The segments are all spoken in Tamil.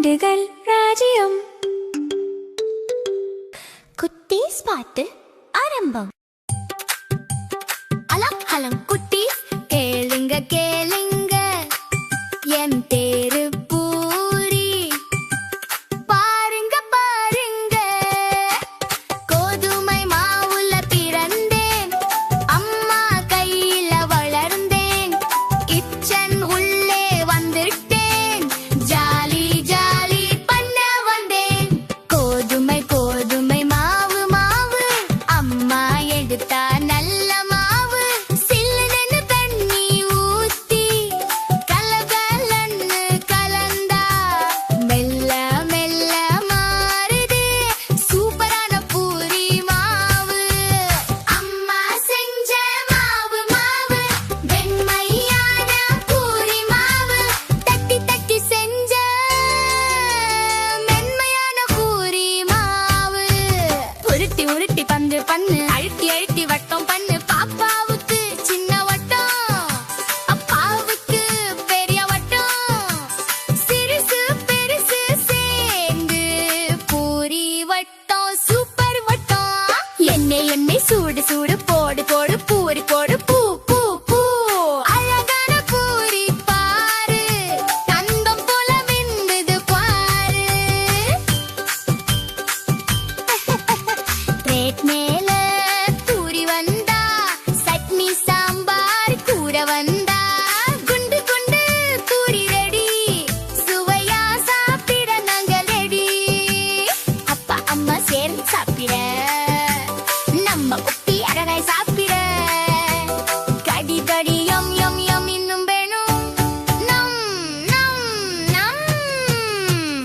குண்டுகள் ராஜ்யம். குட்டீஸ் பாட்டு ஆரம்பம். அலம் அலம் குட்டீஸ் கேளுங்க கேளுங்க, என் தேரு பூரி பாருங்க பாருங்க. கோதுமை மாவுல பிறந்தேன், அம்மா கையில வளர்ந்தேன். கிச்சன் உள்ளே வந்துட்டேன், ஜாலி ஜாலி பண்ண வந்தேன். கோதுமை கோதுமை மாவு மாவு, அம்மா எடுத்தா நல்ல மாவு. சில்லுன்னு தண்ணி ஊத்தி கலகலன்னு கலந்தா மெல்ல மெல்ல மாறுது சூப்பரான பூரி மாவு. அம்மா செஞ்ச மாவு மாவு, வெண்மையான பூரி மாவு. தட்டி தட்டி செஞ்ச மென்மையான பூரி மாவு. உருட்டி உருட்டி பந்து பண்ணு, அழுத்தி அழுத்தி வட்டம் பண்ணு. பாப்பாவுக்கு சின்ன வட்டம், அப்பாவுக்கு பெரிய வட்டம். சிறுசு பெருசு சேர்ந்து பூரி வட்டம், சூப்பர் வட்டம். எண்ணெய் எண்ணெய் சூடு சூடு போடு போடு பூரி போடு. பூ பூ பூ அழகான பூரி பாரு, தந்தம் போல மின்னுது பாரு. பிளேட் மேல பூரி வந்தா, சட்னி சாம்பார் கூற வந்தா. குண்டு குண்டு பூரி ரெடி, சுவையா சாப்பிட நாங்க ரெடி. அப்பா அம்மா சேர்ந்து சாப்பிட, நம்ம உப்பி அழகாய் சாப்பிட. கடி கடி யம் யம் யம் இன்னும் வேணும். நம் நம் நம்.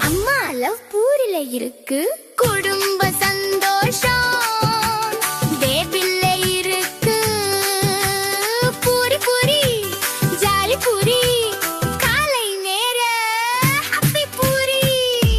அம்மா லவ் பூரில இருக்கு, குடும்ப